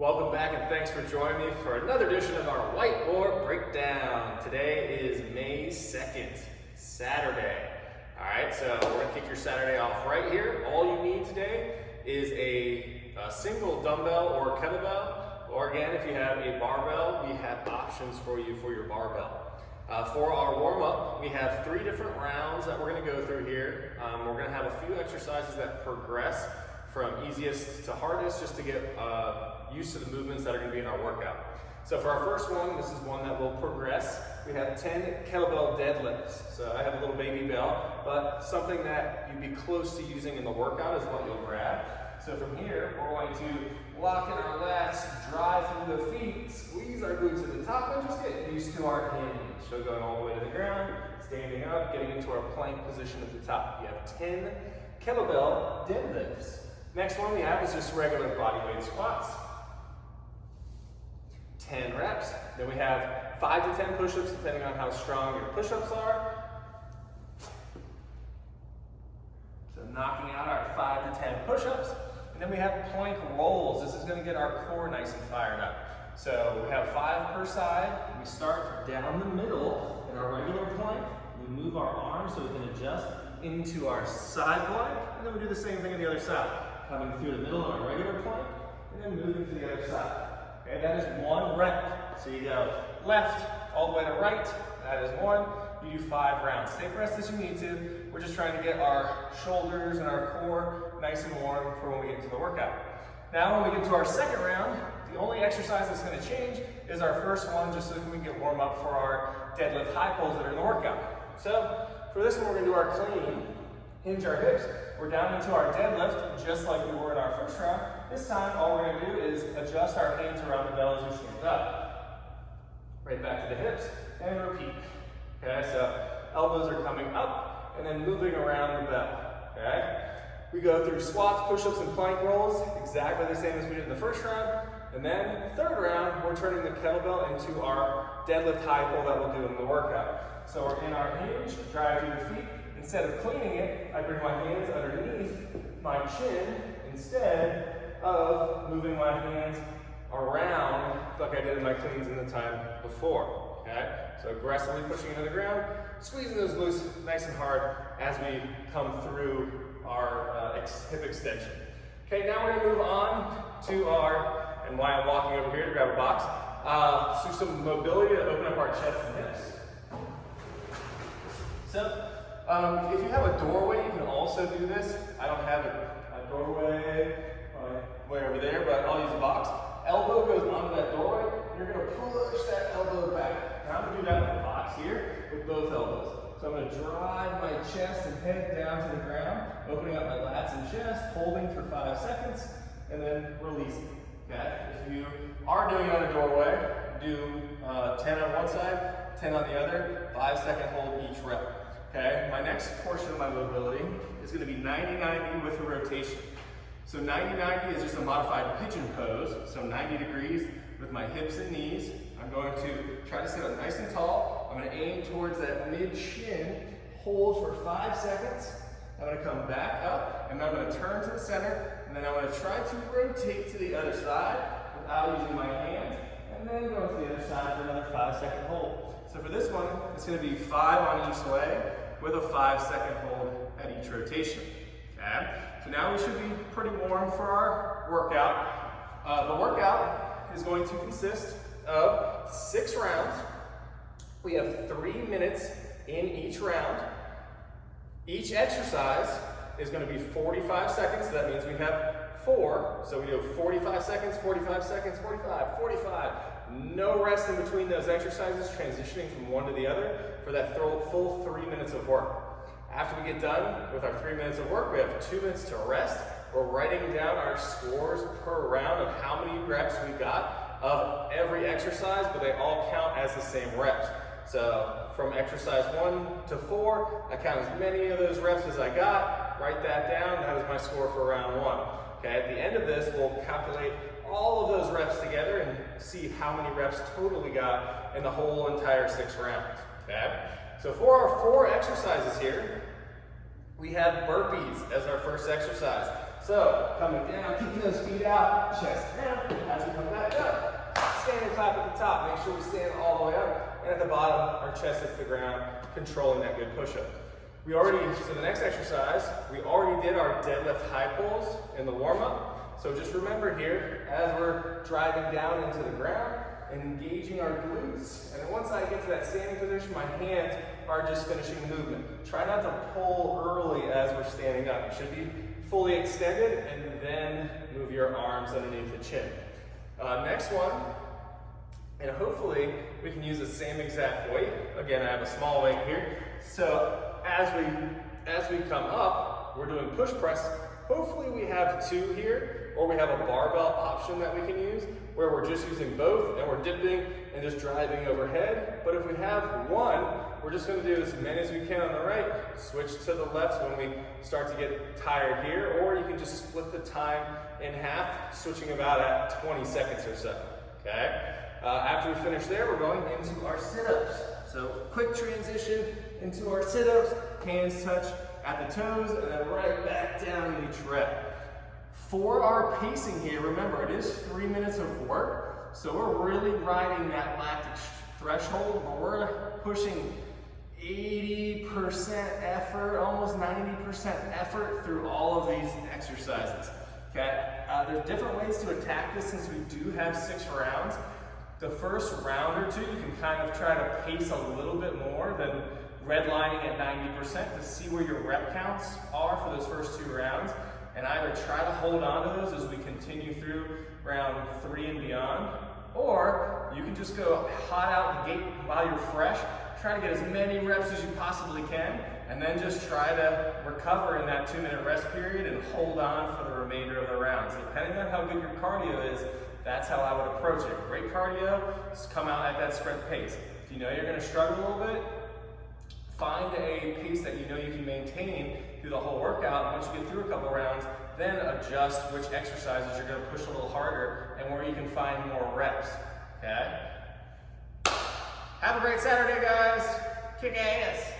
Welcome back and thanks for joining me for another edition of our Whiteboard Breakdown. Today is May 2nd, Saturday. All right, so we're gonna kick your Saturday off right here. All you need today is a single dumbbell or kettlebell, or again, if you have a barbell, we have options for you for your barbell. For our warm-up, we have 3 different rounds that we're gonna go through here. We're gonna have a few exercises that progress from easiest to hardest just to get used to the movements that are going to be in our workout. So for our first one, this is one that will progress. We have 10 kettlebell deadlifts. So I have a little baby bell, but something that you'd be close to using in the workout is what you'll grab. So from here, we're going to lock in our lats, drive through the feet, squeeze our glutes to the top, and just get used to our hinge. So going all the way to the ground, standing up, getting into our plank position at the top. You have 10 kettlebell deadlifts. Next one we have is just regular bodyweight squats. 10 reps. Then we have 5 to 10 push-ups depending on how strong your push-ups are. So knocking out our 5 to 10 push-ups. And then we have plank rolls. This is going to get our core nice and fired up. So we have 5 per side. We start down the middle in our regular plank. We move our arms so we can adjust into our side plank. And then we do the same thing on the other side. Coming through the middle of our regular plank, and then moving to the other side. Okay, that is 1 rep. So you go left, all the way to right, that is 1. You do 5 rounds. Take rest as you need to. We're just trying to get our shoulders and our core nice and warm for when we get into the workout. Now when we get to our second round, the only exercise that's going to change is our first one, just so that we can get warm up for our deadlift high pulls that are in the workout. So for this one, we're going to do our clean, hinge our hips. We're down into our deadlift, just like we were in our first round. This time, all we're going to do is adjust our hands around the bell as we stand up. Right back to the hips, and repeat. Okay, so elbows are coming up, and then moving around the bell. Okay? We go through squats, push-ups, and plank rolls, exactly the same as we did in the first round. And then, the third round, we're turning the kettlebell into our deadlift high pull that we'll do in the workout. So we're in our hinge, drive through the feet. Instead of cleaning it, I bring my hands underneath my chin instead of moving my hands around like I did in my cleans in the time before. Okay? So aggressively pushing into the ground, squeezing those glutes nice and hard as we come through our hip extension. Okay, now we're going to move on to our, and why I'm walking over here to grab a box, do some mobility to open up our chest and hips. So, if you have a doorway, you can also do this. I don't have a doorway way over there, but I'll use a box. Elbow goes onto that doorway. You're going to push that elbow back. Now I'm going to do that with the box here with both elbows. So I'm going to drive my chest and head down to the ground, opening up my lats and chest, holding for 5 seconds, and then releasing. Okay? If you are doing it on a doorway, do 10 on one side, 10 on the other, 5-second hold each rep. Okay, my next portion of my mobility is going to be 90-90 with a rotation. So 90-90 is just a modified pigeon pose, so 90 degrees with my hips and knees. I'm going to try to sit up nice and tall. I'm going to aim towards that mid-shin, hold for 5 seconds. I'm going to come back up, and then I'm going to turn to the center, and then I'm going to try to rotate to the other side without using my hands, and then go to the other side for another 5-second hold. So for this one, it's going to be 5 on each leg with a 5-second hold at each rotation. Okay? So now we should be pretty warm for our workout. The workout is going to consist of 6 rounds. We have 3 minutes in each round. Each exercise is going to be 45 seconds, so that means we have 4. So we do 45 seconds, 45 seconds, 45, 45. No rest in between those exercises, transitioning from one to the other for that full 3 minutes of work. After we get done with our 3 minutes of work, we have 2 minutes to rest. We're writing down our scores per round of how many reps we got of every exercise, but they all count as the same reps. So from exercise 1 to 4, I count as many of those reps as I got, write that down, that was my score for round 1. Okay, at the end of this, we'll calculate all of those reps together and see how many reps total we got in the whole entire 6 rounds. Okay? So for our 4 exercises here, we have burpees as our first exercise. So coming down, kicking those feet out, chest down, as we come back up, stand and clap at the top. Make sure we stand all the way up. And at the bottom, our chest hits the ground, controlling that good push-up. So the next exercise, we already did our deadlift high pulls in the warm-up. So just remember here, as we're driving down into the ground, engaging our glutes, and then once I get to that standing position, my hands are just finishing the movement. Try not to pull early as we're standing up. You should be fully extended, and then move your arms underneath the chin. Next one, and hopefully we can use the same exact weight. Again, I have a small weight here. So as we come up, we're doing push press. Hopefully we have two here, or we have a barbell option that we can use, where we're just using both and we're dipping and just driving overhead. But if we have one, we're just going to do as many as we can on the right, switch to the left when we start to get tired here, or you can just split the time in half, switching about at 20 seconds or so, okay? After we finish there, we're going into our sit-ups. So quick transition into our sit-ups, hands touch at the toes, and then right back down in each rep. For our pacing here, remember, it is 3 minutes of work, so we're really riding that lactic threshold, but we're pushing 80% effort, almost 90% effort through all of these exercises, okay? There's different ways to attack this since we do have 6 rounds. The first round or two, you can kind of try to pace a little bit more than redlining at 90% to see where your rep counts are for those first 2 rounds, and either try to hold on to those as we continue through round 3 and beyond, or you can just go hot out the gate while you're fresh, try to get as many reps as you possibly can, and then just try to recover in that 2-minute rest period and hold on for the remainder of the rounds. Depending on how good your cardio is, that's how I would approach it. Great cardio, just come out at that sprint pace. If you know you're gonna struggle a little bit, find a pace that you know you can maintain through the whole workout. Once you get through a couple rounds, then adjust which exercises you're gonna push a little harder and where you can find more reps, okay? Have a great Saturday, guys. Kick ass.